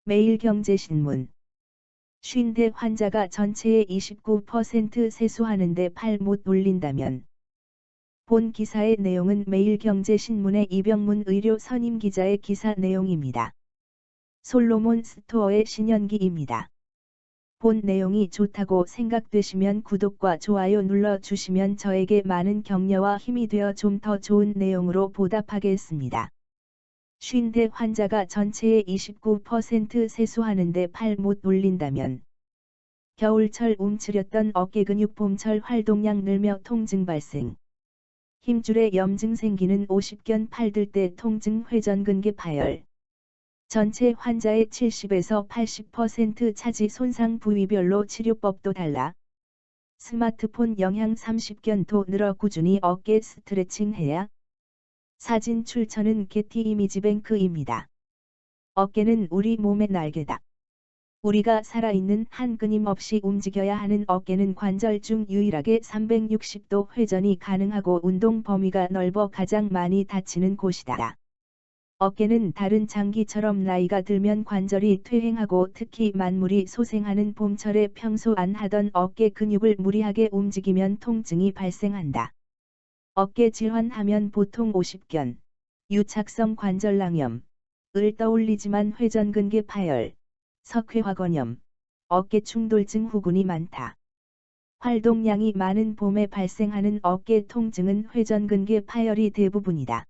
매일경제신문. 50대 환자가 전체의 29% 세수하는데 팔 못 올린다면. 본 기사의 내용은 매일경제신문의 이병문 의료 선임 기자의 기사 내용입니다. 솔로몬 스토어의 신현기입니다. 본 내용이 좋다고 생각되시면 구독과 좋아요 눌러주시면 저에게 많은 격려와 힘이 되어 좀 더 좋은 내용으로 보답하겠습니다. 50대 환자가 전체의 29% 세수하는데 팔 못 올린다면. 겨울철 움츠렸던 어깨 근육 봄철 활동량 늘며 통증 발생. 힘줄에 염증 생기는 50견 팔 들 때 통증 회전근개 파열. 전체 환자의 70에서 80% 차지 손상 부위별로 치료법도 달라. 스마트폰 영향 30견도 늘어 꾸준히 어깨 스트레칭 해야. 사진 출처는 게티 이미지뱅크입니다. 어깨는 우리 몸의 날개다. 우리가 살아있는 한 끊임없이 움직여야 하는 어깨는 관절 중 유일하게 360도 회전이 가능하고 운동 범위가 넓어 가장 많이 다치는 곳이다. 어깨는 다른 장기처럼 나이가 들면 관절이 퇴행하고 특히 만물이 소생하는 봄철에 평소 안 하던 어깨 근육을 무리하게 움직이면 통증이 발생한다. 어깨 질환하면 보통 50견, 유착성 관절낭염, 을 떠올리지만 회전근개 파열, 석회화건염, 어깨 충돌증 후군이 많다. 활동량이 많은 봄에 발생하는 어깨 통증은 회전근개 파열이 대부분이다.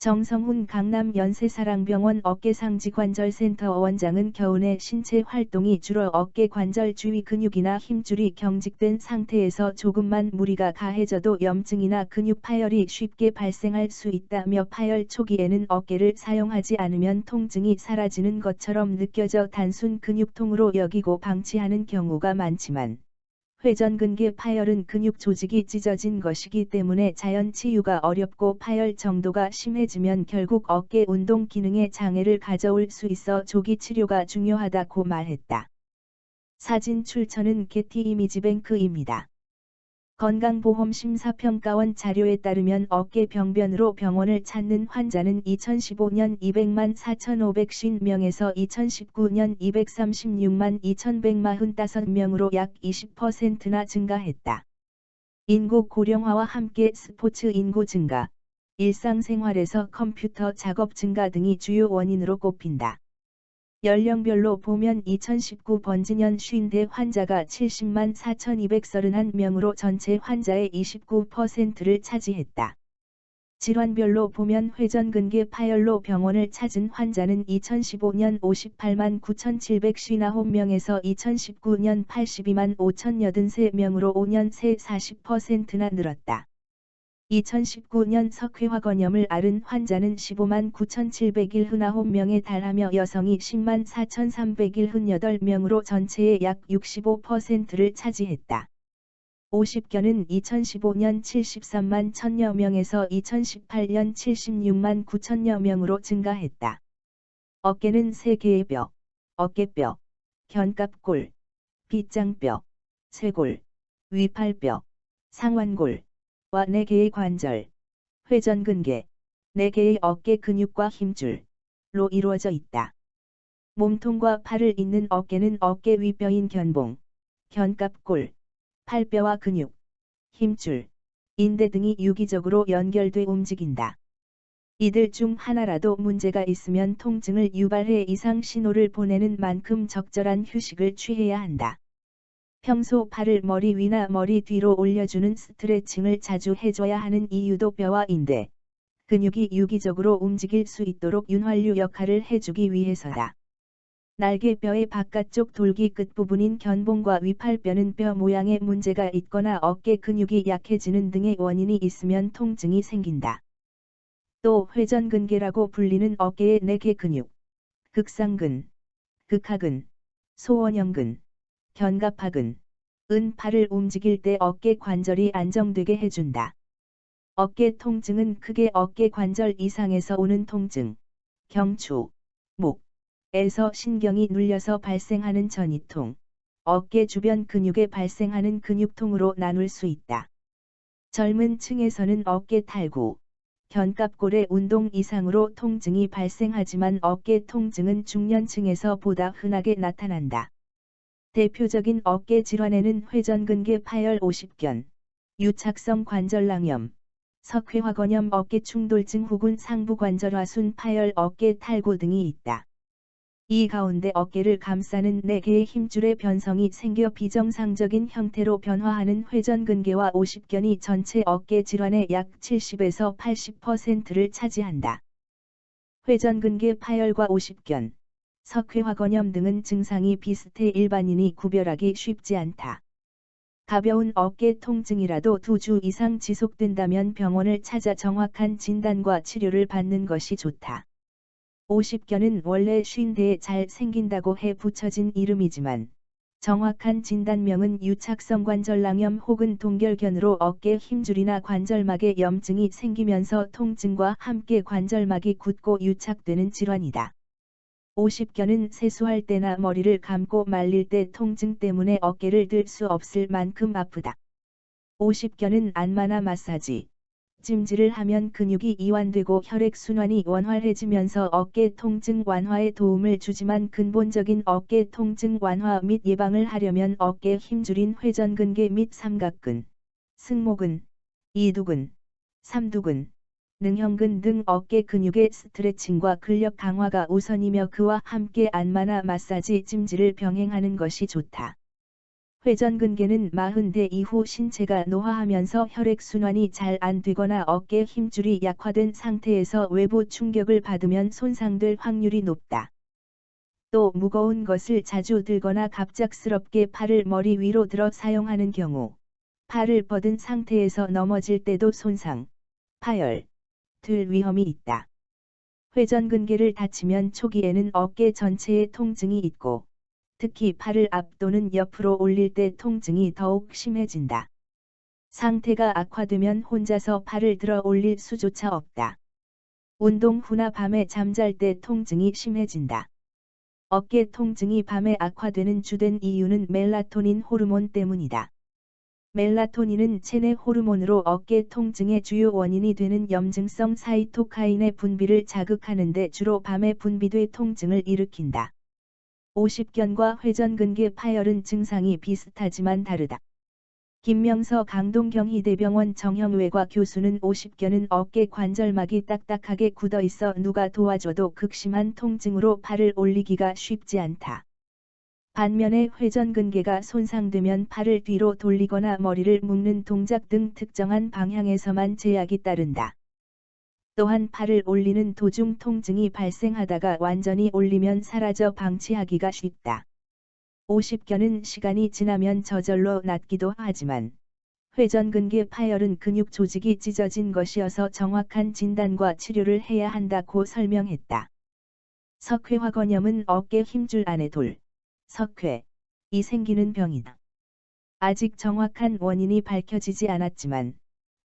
정성훈 강남 연세사랑병원 어깨상지관절센터 원장은 겨우내 신체 활동이 줄어 어깨 관절 주위 근육이나 힘줄이 경직된 상태에서 조금만 무리가 가해져도 염증이나 근육 파열이 쉽게 발생할 수 있다며 파열 초기에는 어깨를 사용하지 않으면 통증이 사라지는 것처럼 느껴져 단순 근육통으로 여기고 방치하는 경우가 많지만 회전근개 파열은 근육 조직이 찢어진 것이기 때문에 자연 치유가 어렵고 파열 정도가 심해지면 결국 어깨 운동 기능에 장애를 가져올 수 있어 조기 치료가 중요하다고 말했다. 사진 출처는 게티 이미지뱅크입니다. 건강보험심사평가원 자료에 따르면 어깨 병변으로 병원을 찾는 환자는 2015년 200만 4,550명에서 2019년 236만 2,145명으로 약 20%나 증가했다. 인구 고령화와 함께 스포츠 인구 증가, 일상생활에서 컴퓨터 작업 증가 등이 주요 원인으로 꼽힌다. 연령별로 보면 2019 번지년 50대 환자가 70만 4,231명으로 전체 환자의 29%를 차지했다. 질환별로 보면 회전근개 파열로 병원을 찾은 환자는 2015년 58만 9,759명에서 2019년 82만 5,083명으로 5년 새 40%나 늘었다. 2019년 석회화건염을 앓은 환자는 15만 9,719명에 달하며 여성이 10만 4,318명으로 전체의 약 65%를 차지했다. 50견은 2015년 73만 1,000여 명에서 2018년 76만 9,000여 명으로 증가했다. 어깨는 3개의 뼈, 어깨뼈, 견갑골, 빗장뼈, 쇄골, 위팔뼈, 상완골, 와 4개의 관절, 회전근개, 4개의 어깨 근육과 힘줄로 이루어져 있다. 몸통과 팔을 잇는 어깨는 어깨 윗뼈인 견봉, 견갑골, 팔뼈와 근육, 힘줄, 인대 등이 유기적으로 연결돼 움직인다. 이들 중 하나라도 문제가 있으면 통증을 유발해 이상 신호를 보내는 만큼 적절한 휴식을 취해야 한다. 평소 팔을 머리 위나 머리 뒤로 올려주는 스트레칭을 자주 해줘야 하는 이유도 뼈와 인대, 근육이 유기적으로 움직일 수 있도록 윤활유 역할을 해주기 위해서다. 날개뼈의 바깥쪽 돌기 끝부분인 견봉과 위팔뼈는 뼈 모양에 문제가 있거나 어깨 근육이 약해지는 등의 원인이 있으면 통증이 생긴다. 또 회전근개라고 불리는 어깨의 4개 근육, 극상근, 극하근, 소원형근, 견갑하근, 은 팔을 움직일 때 어깨 관절이 안정되게 해준다. 어깨 통증은 크게 어깨 관절 이상에서 오는 통증, 경추, 목에서 신경이 눌려서 발생하는 전이통, 어깨 주변 근육에 발생하는 근육통으로 나눌 수 있다. 젊은 층에서는 어깨 탈구, 견갑골의 운동 이상으로 통증이 발생하지만 어깨 통증은 중년층에서 보다 흔하게 나타난다. 대표적인 어깨 질환에는 회전근개 파열 50견, 유착성 관절낭염, 석회화건염 어깨 충돌증 혹은 상부관절화순 파열 어깨 탈구 등이 있다. 이 가운데 어깨를 감싸는 4개의 힘줄의 변성이 생겨 비정상적인 형태로 변화하는 회전근개와 50견이 전체 어깨 질환의 약 70에서 80%를 차지한다. 회전근개 파열과 50견, 석회화건염 등은 증상이 비슷해 일반인이 구별하기 쉽지 않다. 가벼운 어깨 통증이라도 2주 이상 지속된다면 병원을 찾아 정확한 진단과 치료를 받는 것이 좋다. 50견은 원래 50대에 잘 생긴다고 해 붙여진 이름이지만 정확한 진단명은 유착성 관절낭염 혹은 동결견으로 어깨 힘줄이나 관절막에 염증이 생기면서 통증과 함께 관절막이 굳고 유착되는 질환이다. 50견은 세수할 때나 머리를 감고 말릴 때 통증 때문에 어깨를 들 수 없을 만큼 아프다. 50견은 안마나 마사지, 찜질을 하면 근육이 이완되고 혈액순환이 원활해지면서 어깨 통증 완화에 도움을 주지만 근본적인 어깨 통증 완화 및 예방을 하려면 어깨 힘줄인 회전근개 및 삼각근, 승모근, 이두근, 삼두근, 능형근 등 어깨 근육의 스트레칭과 근력 강화가 우선이며 그와 함께 안마나 마사지 찜질을 병행하는 것이 좋다. 회전근개는 40대 이후 신체가 노화하면서 혈액순환이 잘 안 되거나 어깨 힘줄이 약화된 상태에서 외부 충격을 받으면 손상될 확률이 높다. 또 무거운 것을 자주 들거나 갑작스럽게 팔을 머리 위로 들어 사용하는 경우, 팔을 뻗은 상태에서 넘어질 때도 손상, 파열, 될 위험이 있다. 회전근개를 다치면 초기에는 어깨 전체에 통증이 있고, 특히 팔을 앞 또는 옆으로 올릴 때 통증이 더욱 심해진다. 상태가 악화되면 혼자서 팔을 들어 올릴 수조차 없다. 운동 후나 밤에 잠잘 때 통증이 심해진다. 어깨 통증이 밤에 악화되는 주된 이유는 멜라토닌 호르몬 때문이다. 멜라토닌은 체내 호르몬으로 어깨 통증의 주요 원인이 되는 염증성 사이토카인의 분비를 자극하는 데 주로 밤에 분비돼 통증을 일으킨다. 50견과 회전근개 파열은 증상이 비슷하지만 다르다. 김명서 강동경희대병원 정형외과 교수는 50견은 어깨 관절막이 딱딱하게 굳어 있어 누가 도와줘도 극심한 통증으로 팔을 올리기가 쉽지 않다. 반면에 회전근개가 손상되면 팔을 뒤로 돌리거나 머리를 묶는 동작 등 특정한 방향에서만 제약이 따른다. 또한 팔을 올리는 도중 통증이 발생하다가 완전히 올리면 사라져 방치하기가 쉽다. 50견은 시간이 지나면 저절로 낫기도 하지만 회전근개 파열은 근육 조직이 찢어진 것이어서 정확한 진단과 치료를 해야 한다고 설명했다. 석회화건염은 어깨 힘줄 안에 돌, 석회이 생기는 병이다. 아직 정확한 원인이 밝혀지지 않았지만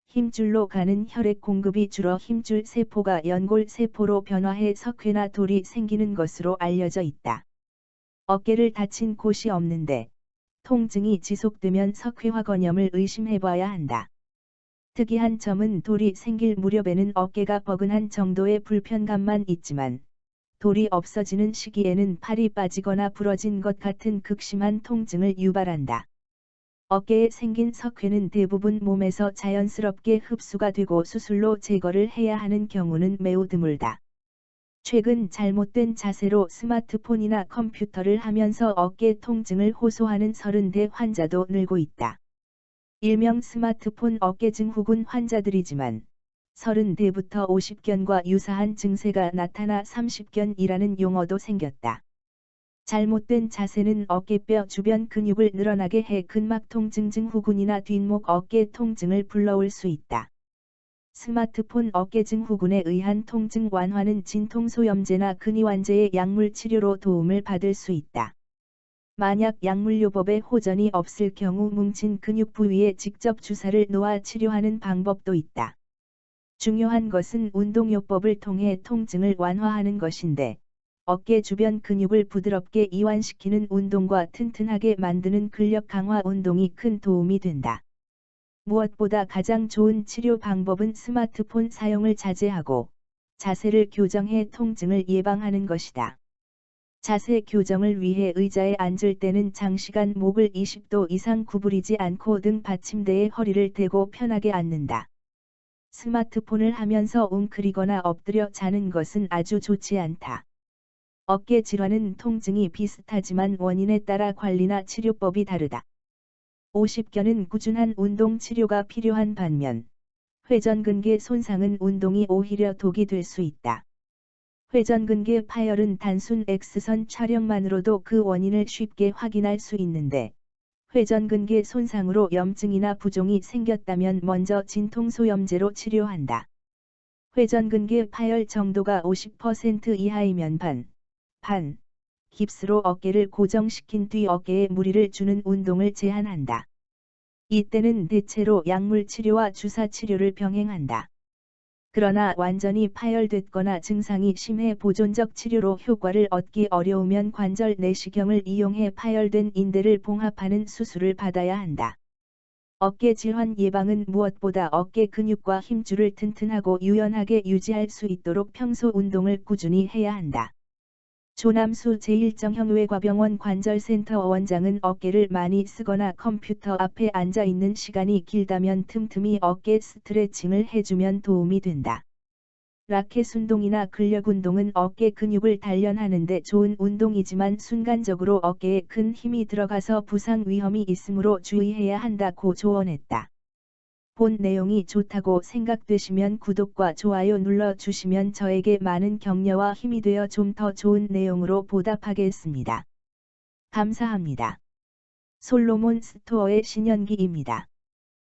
힘줄로 가는 혈액 공급이 줄어 힘줄 세포가 연골 세포로 변화해 석회나 돌이 생기는 것으로 알려져 있다. 어깨를 다친 곳이 없는데 통증이 지속되면 석회화건염을 의심해봐야 한다. 특이한 점은 돌이 생길 무렵에는 어깨가 뻐근한 정도의 불편감만 있지만 돌이 없어지는 시기에는 팔이 빠지거나 부러진 것 같은 극심한 통증을 유발한다. 어깨에 생긴 석회는 대부분 몸에서 자연스럽게 흡수가 되고 수술로 제거를 해야 하는 경우는 매우 드물다. 최근 잘못된 자세로 스마트폰이나 컴퓨터를 하면서 어깨 통증을 호소하는 30대 환자도 늘고 있다. 일명 스마트폰 어깨증 후군 환자들이지만 30대부터 50견과 유사한 증세가 나타나 30견이라는 용어도 생겼다. 잘못된 자세는 어깨뼈 주변 근육을 늘어나게 해 근막 통증 증후군이나 뒷목 어깨 통증을 불러올 수 있다. 스마트폰 어깨증 후군에 의한 통증 완화는 진통소염제나 근이완제의 약물 치료로 도움을 받을 수 있다. 만약 약물요법에 호전이 없을 경우 뭉친 근육 부위에 직접 주사를 놓아 치료하는 방법도 있다. 중요한 것은 운동요법을 통해 통증을 완화하는 것인데, 어깨 주변 근육을 부드럽게 이완시키는 운동과 튼튼하게 만드는 근력 강화 운동이 큰 도움이 된다. 무엇보다 가장 좋은 치료 방법은 스마트폰 사용을 자제하고 자세를 교정해 통증을 예방하는 것이다. 자세 교정을 위해 의자에 앉을 때는 장시간 목을 20도 이상 구부리지 않고 등 받침대에 허리를 대고 편하게 앉는다. 스마트폰을 하면서 웅크리거나 엎드려 자는 것은 아주 좋지 않다. 어깨 질환은 통증이 비슷하지만 원인에 따라 관리나 치료법이 다르다. 50견은 꾸준한 운동 치료가 필요한 반면 회전근개 손상은 운동이 오히려 독이 될 수 있다. 회전근개 파열은 단순 X선 촬영만으로도 그 원인을 쉽게 확인할 수 있는데 회전근개 손상으로 염증이나 부종이 생겼다면 먼저 진통소염제로 치료한다. 회전근개 파열 정도가 50% 이하이면 반, 깁스로 어깨를 고정시킨 뒤 어깨에 무리를 주는 운동을 제한한다. 이때는 대체로 약물 치료와 주사 치료를 병행한다. 그러나 완전히 파열됐거나 증상이 심해 보존적 치료로 효과를 얻기 어려우면 관절 내시경을 이용해 파열된 인대를 봉합하는 수술을 받아야 한다. 어깨 질환 예방은 무엇보다 어깨 근육과 힘줄을 튼튼하고 유연하게 유지할 수 있도록 평소 운동을 꾸준히 해야 한다. 조남수 제1정형외과병원 관절센터 원장은 어깨를 많이 쓰거나 컴퓨터 앞에 앉아 있는 시간이 길다면 틈틈이 어깨 스트레칭을 해주면 도움이 된다. 라켓 운동이나 근력 운동은 어깨 근육을 단련하는 데 좋은 운동이지만 순간적으로 어깨에 큰 힘이 들어가서 부상 위험이 있으므로 주의해야 한다고 조언했다. 본 내용이 좋다고 생각되시면 구독과 좋아요 눌러주시면 저에게 많은 격려와 힘이 되어 좀 더 좋은 내용으로 보답하겠습니다. 감사합니다. 솔로몬 스토어의 신현기입니다.